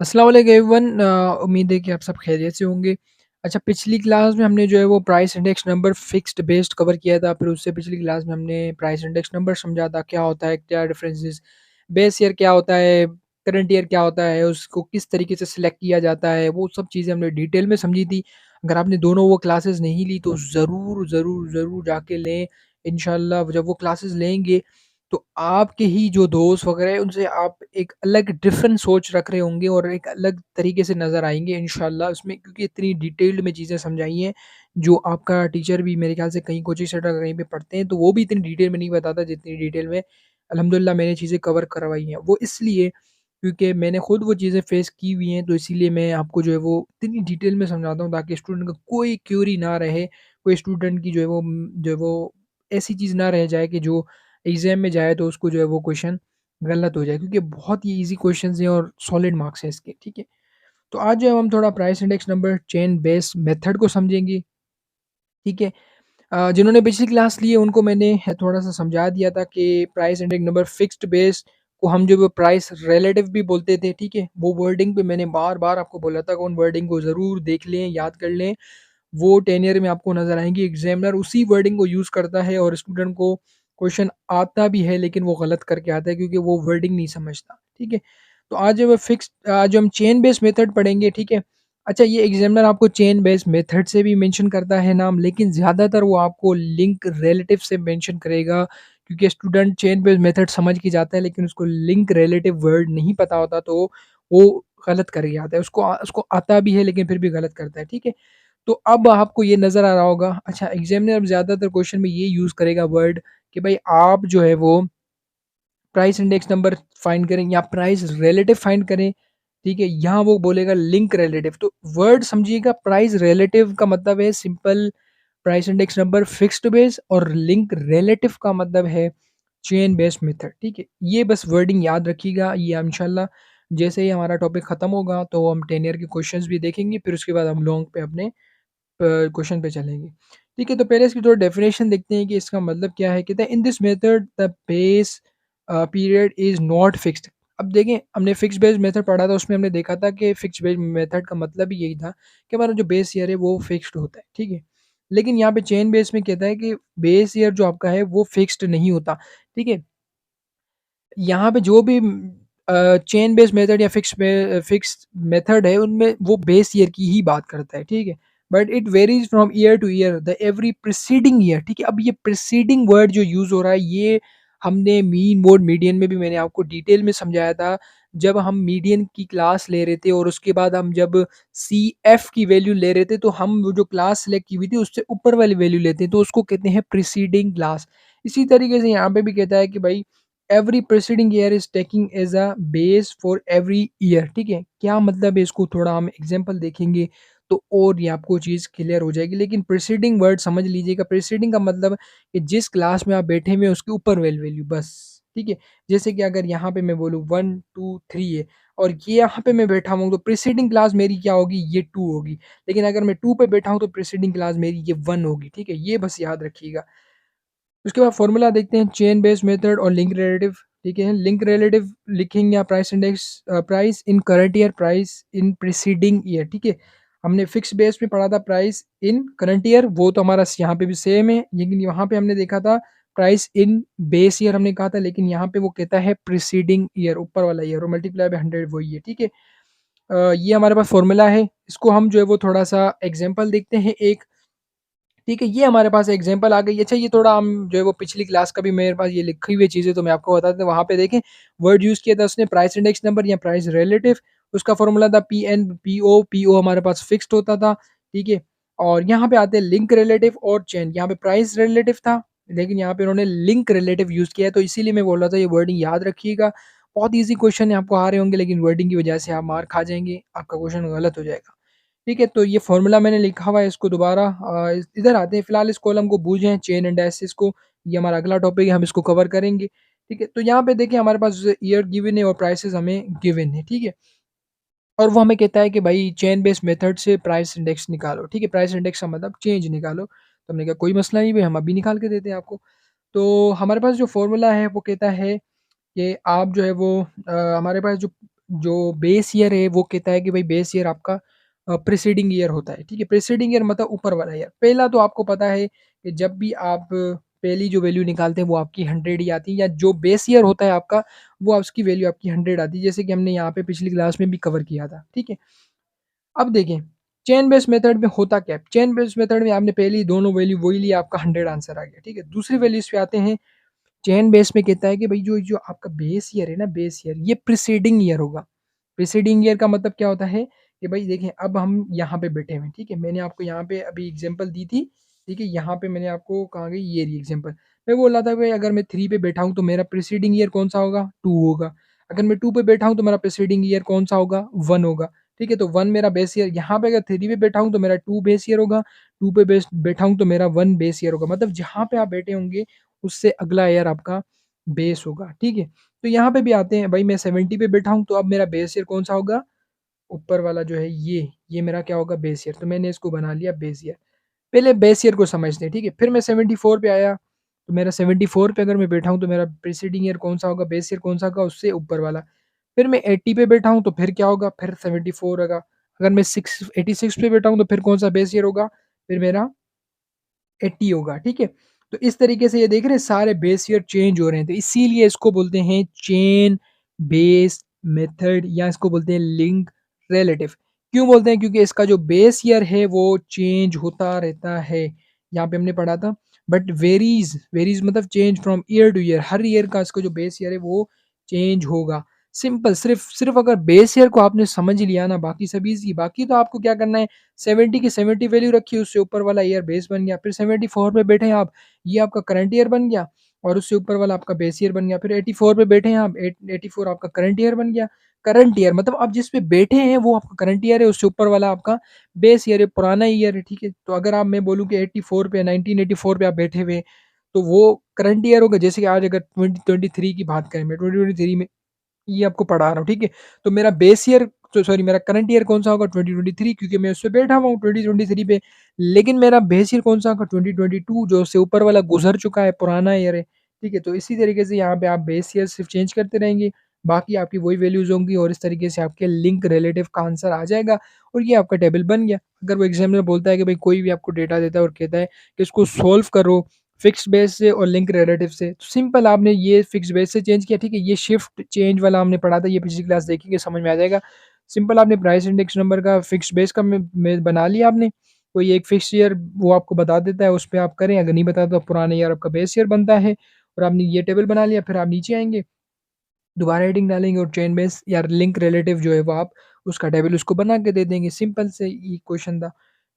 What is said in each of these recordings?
अस्सलाम वालेकुम एवरीवन उम्मीद है कि आप सब खैरियत से होंगे। अच्छा, पिछली क्लास में हमने जो है वो price index number fixed based cover किया था। फिर उससे पिछली क्लास में हमने प्राइस इंडेक्स नंबर समझा था, क्या होता है, क्या डिफरेंसेस, बेस ईयर क्या होता है, करंट ईयर क्या होता है, उसको किस तरीके से सिलेक्ट किया जाता है, वो सब चीज़ें हमने डिटेल में समझी थी। अगर आपने दोनों वो क्लासेस नहीं ली तो ज़रूर, ज़रूर, ज़रूर जाके लें। इंशाल्लाह जब वो क्लासेस लेंगे तो आपके ही जो दोस्त वगैरह हैं उनसे आप एक अलग डिफरेंट सोच रख रहे होंगे और एक अलग तरीके से नज़र आएँगे इंशाल्लाह उसमें, क्योंकि इतनी डिटेल्ड में चीज़ें समझाई हैं, जो आपका टीचर भी मेरे ख़्याल से कहीं कोचिंग सेंटर कहीं पे पढ़ते हैं, तो वो भी इतनी डिटेल में नहीं बताता जितनी डिटेल में अल्हम्दुलिल्लाह मैंने चीज़ें कवर करवाई हैं। वो इसलिए क्योंकि मैंने खुद वो चीज़ें फ़ेस की हुई हैं, तो इसीलिए मैं आपको जो है वो इतनी डिटेल में समझाता हूँ ताकि स्टूडेंट को कोई क्वेरी ना रहे, कोई स्टूडेंट की जो है वो जो है वो ऐसी चीज़ ना रह जाए कि जो एग्ज़ाम में जाए तो उसको जो है वो क्वेश्चन गलत हो जाए, क्योंकि बहुत ही ईज़ी क्वेश्चंस हैं और सॉलिड मार्क्स हैं इसके, ठीक है? तो आज जो है हम थोड़ा price index number chain based method को समझेंगे, ठीक है? जिन्होंने पिछली क्लास ली है उनको मैंने थोड़ा-सा समझा दिया था कि price index number fixed base को हम जो वो प्राइस रिलेटिव भी बोलते थे, ठीक है? वो वर्डिंग पे मैंने बार-बार आपको बोला था कि उन वर्डिंग को ज़रूर देख लें, याद कर लें। वो 10 ईयर में आपको नज़र आएँगी, एग्ज़ामिनर उसी वर्डिंग को यूज़ करता है और स्टूडेंट को क्वेश्चन आता भी है लेकिन वो गलत करके आता है क्योंकि वो वर्डिंग नहीं समझता, ठीक है? तो आज हम चेन बेस्ड मेथड पढ़ेंगे, ठीक है? अच्छा, ये एग्ज़ामिनर आपको चेन बेस्ड मेथड से भी मेंशन करता है नाम, लेकिन ज़्यादातर वो आपको लिंक रिलेटिव से मेंशन करेगा, क्योंकि स्टूडेंट चेन बेस्ड मेथड समझ के जाता है लेकिन उसको लिंक रिलेटिव वर्ड नहीं पता होता, तो वो गलत करके आता है। उसको आता भी है लेकिन फिर भी गलत करता है, ठीक है? तो अब आपको ये नज़र आ रहा होगा। अच्छा, एग्ज़ामिनर अब ज़्यादातर क्वेश्चन में ये यूज़ करेगा वर्ड कि भाई आप जो है वो प्राइस इंडेक्स नंबर फाइंड करें या प्राइस रिलेटिव फाइंड करें, ठीक है? यहाँ वो बोलेगा लिंक रिलेटिव। तो वर्ड समझिएगा, प्राइस रिलेटिव का मतलब है simple price index number fixed base, और लिंक रिलेटिव का मतलब है चेन बेस्ड मेथड, ठीक है? ये बस वर्डिंग याद रखिएगा। ये इंशाल्लाह जैसे ही हमारा टॉपिक खत्म होगा तो हम 10 ईयर के क्वेश्चंस भी देखेंगे, फिर उसके बाद हम लॉन्ग पे अपने क्वेश्चन पे चलेंगे। ठीक है, तो पहले इसकी थोड़ा डेफिनेशन देखते हैं कि इसका मतलब क्या है। कहता है in this method the base period is not fixed. अब देखें, हमने फिक्स्ड बेस मेथड पढ़ा था, उसमें हमने देखा था कि फिक्स्ड बेस मेथड का मतलब ही यही था कि हमारा जो बेस ईयर है वो फिक्स्ड होता है, ठीक है? लेकिन यहाँ पे चेन बेस में कहता है कि बेस ईयर जो आपका है वो फिक्स्ड नहीं होता, ठीक है? यहाँ पे जो भी चेन बेस्ड मेथड या फिक्स्ड मेथड है उनमें वो बेस ईयर की ही बात करता है, ठीक है? But it varies from year to year the every preceding year, ठीक है? अब ये प्रीसीडिंग वर्ड जो यूज़ हो रहा है, ये हमने मीन, मोड, मीडियन में भी मैंने आपको डिटेल में समझाया था। जब हम मीडियन की क्लास ले रहे थे और उसके बाद हम जब सीएफ की वैल्यू ले रहे थे, तो हम वो जो क्लास सेलेक्ट की हुई थी उससे ऊपर वाली वैल्यू लेते हैं, तो उसको कहते हैं प्रीसीडिंग क्लास। इसी तरीके से यहाँ पे भी कहता है कि भाई every preceding year is taking as a base for every year, ठीक है? क्या मतलब है, इसको थोड़ा हम एग्जांपल देखेंगे तो और ये आपको चीज़ क्लियर हो जाएगी। लेकिन प्रीसीडिंग वर्ड समझ लीजिएगा, प्रीसीडिंग का मतलब कि जिस क्लास में आप बैठे हुए हैं उसके ऊपर वैल्यू वैल्यू बस, ठीक है? जैसे कि अगर यहाँ पे मैं बोलूँ 1 2 3 है और ये यहाँ पे मैं बैठा हूँ, तो प्रीसीडिंग क्लास मेरी क्या होगी, ये 2 होगी। लेकिन अगर मैं 2 पे बैठा हूँ तो प्रीसीडिंग क्लास मेरी ये 1 होगी, ठीक है? ये बस याद रखिएगा। उसके बाद फॉर्मूला देखते हैं चेन बेस्ड मेथड और लिंक रिलेटिव, ठीक है? लिंक रिलेटिव लिखेंगे या price index price in current year, price in preceding year, ठीक है? हमने फिक्स बेस में पढ़ा था प्राइस इन करंट ईयर, वो तो हमारा यहाँ पे भी सेम है, लेकिन यहाँ पे हमने देखा था प्राइस इन बेस ईयर हमने कहा था, लेकिन यहाँ पे वो कहता है प्रीसीडिंग ईयर, ऊपर वाला ईयर, और मल्टीप्लाई बाय 100 वही है, ठीक है? ये हमारे पास फॉर्मूला है, इसको हम जो है वो थोड़ा सा एग्जाम्पल देखते हैं एक, ठीक है? ये हमारे पास एग्ज़ाम्पल आ गई। अच्छा, ये थोड़ा हम जो है वो पिछली क्लास का भी मेरे पास ये लिखी हुई चीज़ें तो मैं आपको बता देता हूँ, वहाँ पे देखें वर्ड यूज़ किया था उसने प्राइस इंडेक्स नंबर या प्राइस रिलेटिव, उसका फ़ॉर्मूला था पीएन, पीओ हमारे पास फिक्स्ड होता था, ठीक है? और यहाँ पे आते हैं लिंक रिलेटिव और चेन, यहाँ पे प्राइस रिलेटिव था, लेकिन यहाँ पे उन्होंने लिंक रिलेटिव यूज़ किया है, तो इसीलिए मैं बोल रहा था ये वर्डिंग याद रखिएगा। बहुत ईज़ी क्वेश्चन है, आपको आ रहे होंगे लेकिन वर्डिंग की वजह से आप मार खा जाएँगे, आपका क्वेश्चन गलत हो जाएगा। ठीक है, तो ये फ़ॉर्मूला मैंने लिखा हुआ है, इसको दोबारा इधर आते हैं, फ़िलहाल इस कॉलम को भूल जाएँ, चेन एंड डायसिस को, ये हमारा अगला टॉपिक है, हम इसको कवर करेंगे। ठीक है, तो यहाँ पे देखिए हमारे पास ईयर गिवन है और प्राइसेज़ हमें गिवन है, ठीक है? और वो हमें कहता है कि भाई चेन बेस्ड मेथड से प्राइस इंडेक्स निकालो, ठीक है? प्राइस इंडेक्स का मतलब चेंज निकालो। तो हमने कहा कोई मसला नहीं, भई हम अभी निकाल के देते हैं आपको। तो हमारे पास जो फ़ॉर्मूला है वो कहता है कि आप जो है वो हमारे पास जो जो बेस ईयर है वो कहता है कि भाई बेस ईयर आपका प्रीसीडिंग ईयर होता है, ठीक है? प्रीसीडिंग ईयर मतलब ऊपर वाला ईयर। पहला तो आपको पता है कि जब भी आप पहली जो वैल्यू निकालते हैं वो आपकी 100 ही आती है, या जो बेस ईयर होता है आपका वो उसकी वैल्यू आपकी 100 आती है, जैसे कि हमने यहाँ पे पिछली क्लास में भी कवर किया था, ठीक है? अब देखें चेन बेस मेथड में होता क्या है? चेन बेस मेथड में आपने पहली दोनों वैल्यू वही लिया, आपका 100 आंसर आ गया, ठीक है? दूसरी वैल्यूज़ पे आते हैं। चेन बेस में कहता है कि भाई जो जो आपका बेस ईयर है ना, बेस ईयर ये प्रीसीडिंग ईयर होगा। प्रीसीडिंग ईयर का मतलब क्या होता है कि भाई देखें अब हम यहाँ पे बैठे हुए हैं, ठीक है? मैंने आपको यहाँ पे अभी एग्जांपल दी थी, ठीक है? यहाँ पे मैंने आपको कहाँ गई ये रही एग्जांपल। मैं बोल रहा था भाई अगर मैं 3 पे बैठा हूँ तो मेरा प्रीसीडिंग ईयर कौन-सा होगा? 2 होगा। अगर मैं 2 पे बैठा हूँ तो मेरा प्रीसीडिंग ईयर कौन-सा होगा? 1 होगा, ठीक है? तो 1 मेरा बेस ईयर, यहाँ पे अगर 3 पे बैठा हूँ तो मेरा 2 बेस ईयर होगा, 2 पे बैठा हूँ तो मेरा 1 बेस ईयर होगा। मतलब जहाँ पे आप बैठे होंगे उससे अगला ईयर आपका बेस होगा, ठीक है? तो यहाँ पे भी आते हैं, भाई मैं 70 पे बैठा हूँ तो अब मेरा बेस ईयर कौन-सा होगा? ऊपर वाला जो है ये मेरा क्या होगा? Base year. तो मैंने इसको बना लिया बेस ईयर। पहले बेस ईयर को समझते हैं, ठीक है? फिर मैं 74 पे आया, तो मेरा 74 पे अगर मैं बैठा हूँ तो मेरा प्रीसीडिंग ईयर कौन-सा होगा? बेस ईयर कौन-सा होगा? उससे ऊपर वाला। फिर मैं 80 पे बैठा हूँ तो फिर क्या होगा? फिर 74 होगा। अगर मैं 86 पे बैठा हूँ तो फिर कौन-सा बेस ईयर होगा? फिर मेरा 80 होगा, ठीक है? तो इस तरीके से ये देख रहे हैं सारे बेस ईयर चेंज हो रहे हैं, तो इसीलिए इसको बोलते हैं चेन बेस मेथड, या इसको बोलते हैं लिंक रिलेटिव। क्यों बोलते हैं? क्योंकि इसका जो बेस ईयर है वो चेंज होता रहता है। यहाँ पे हमने पढ़ा था, बट वेरीज़ मतलब change from year to year, her year का इसका जो बेस ईयर है वो चेंज होगा। सिंपल, सिर्फ़ अगर बेस ईयर को आपने समझ लिया ना, बाकी सब ईज़ी। बाकी तो आपको क्या करना है, 70 की 70 वैल्यू रखी, उससे ऊपर वाला ईयर बेस बन गया। फिर 74 पे बैठे हैं आप, ये आपका करंट ईयर बन गया, और उससे ऊपर वाला आपका बेस ईयर बन गया। फिर 84 पे बैठे हैं आप, 84 आपका करंट ईयर बन गया। करंट ईयर मतलब आप जिस पे बैठे हैं वो आपका करंट ईयर है, उससे ऊपर वाला आपका बेस ईयर है, पुराना ईयर है, ठीक है? तो अगर आप मैं बोलूँ कि 84 पे 1984 पे आप बैठे हुए, तो वो करंट ईयर होगा। जैसे कि आज अगर 2023 की बात करें, मैं 2023 में ये आपको पढ़ा रहा हूँ, ठीक है? तो मेरा बेस ईयर, तो सॉरी, मेरा करंट ईयर कौन-सा होगा? 2023, क्योंकि मैं उसपे बैठा हुआ हूँ 2023 पे। लेकिन मेरा बेस ईयर कौन-सा होगा? 2022, जो उससे ऊपर वाला गुज़र चुका है, पुराना ईयर है, ठीक है? तो इसी तरीके से यहाँ पे आप बेस ईयर सिर्फ़ चेंज करते रहेंगे, बाकी आपकी वही वैल्यूज़ होंगी, और इस तरीके से आपके लिंक रिलेटिव का आंसर आ जाएगा, और ये आपका टेबल बन गया। अगर वो एग्ज़ामिनर बोलता है कि भाई कोई भी आपको डेटा देता है और कहता है कि इसको सॉल्व करो फिक्स्ड बेस से और लिंक रिलेटिव से, तो सिंपल आपने ये फिक्स्ड बेस से चेंज किया, ठीक है? ये शिफ्ट चेंज वाला हमने पढ़ा था, ये पिछली क्लास देखेंगे समझ में आ जाएगा। सिंपल आपने प्राइस इंडेक्स नंबर का फिक्स्ड बेस का में बना लिया आपने, कोई एक फिक्स ईयर वो आपको बता देता है, उस पे आप करें, अगर नहीं बताता तो पुराने ईयर आपका बेस ईयर बनता है, और आपने ये टेबल बना लिया। फिर आप नीचे आएँगे, दोबारा हेडिंग डालेंगे और चेन बेस या लिंक रिलेटिव जो है वो आप उसका टेबल उसको बना के दे देंगे। सिंपल से ये क्वेश्चन था,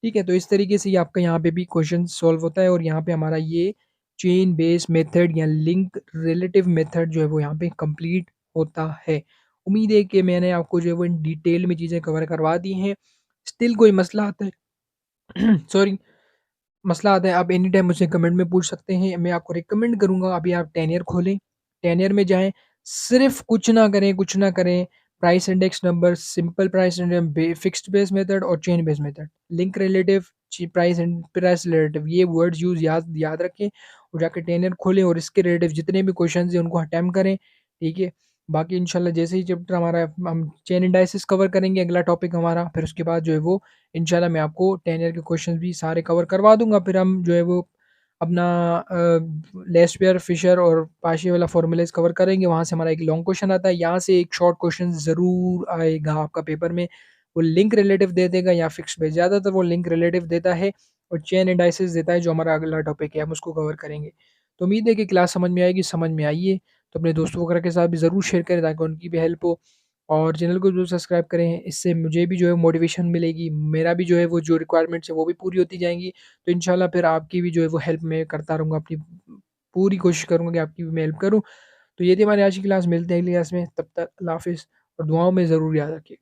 ठीक है? तो इस तरीके से ये आपका यहाँ पे भी क्वेश्चन सॉल्व होता है, और यहाँ पे हमारा ये चेन बेस मेथड या लिंक रिलेटिव मेथड जो है वो यहाँ पे कंप्लीट होता है। उम्मीद है कि मैंने आपको जो है वो इन डिटेल में चीज़ें कवर करवा दी हैं। स्टिल कोई मसला आता है सॉरी, मसला आता है, आप एनी टाइम मुझसे कमेंट में पूछ सकते हैं। मैं आपको रिकमेंड करूँगा अभी आप टेनियर खोलें, टेनियर में जाएँ, सिर्फ़ कुछ ना करें, price index number, simple price index, fixed base method और chain base method, link relative, price relative, ये वर्ड्स याद याद रखें, और जाके टेनियर खोलें और इसके रिलेटिव जितने भी क्वेश्चंस हैं उनको अटेम्प्ट करें, ठीक है? बाकी इंशाल्लाह जैसे ही चैप्टर हमारा, हम चेन इंडाइसिस कवर करेंगे अगला टॉपिक हमारा, फिर उसके बाद जो है वो इंशाल्लाह मैं आपको 10 ईयर के क्वेश्चंस भी सारे कवर करवा दूँगा। फिर हम जो है वो अपना लेस्पेयर, फिशर और पाशी वाला फ़ॉर्मूलाज़ कवर करेंगे। वहाँ से हमारा एक लॉन्ग क्वेश्चन आता है। यहाँ से एक शॉर्ट क्वेश्चन ज़रूर आएगा आपका पेपर में। वो लिंक रिलेटिव दे देगा या फिक्स्ड बेस। ज़्यादातर वो लिंक रिलेटिव देता है और चेन इंडाइसिस देता है, जो हमारा अगला टॉपिक है, हम उसको कवर करेंगे। तो उम्मीद है कि क्लास समझ में आएगी, समझ में आई है तो अपने दोस्तों वगैरह के साथ भी ज़रूर शेयर करें ताकि उनकी भी हेल्प हो। और चैनल को ज़रूर सब्सक्राइब करें, इससे मुझे भी जो है मोटिवेशन मिलेगी, मेरा भी जो है वो जो रिक्वायरमेंट्स है वो भी पूरी होती जाएँगी। तो इंशाल्लाह फिर आपकी भी जो है वो हेल्प मैं करता रहूँगा, अपनी पूरी कोशिश करूँगा कि आपकी भी मैं हेल्प करूँ। तो ये थी हमारी आज की क्लास, मिलते हैं अगली क्लास में, तब तक अल्लाह हाफ़िज़, और दुआओं में ज़रूर याद रखिए।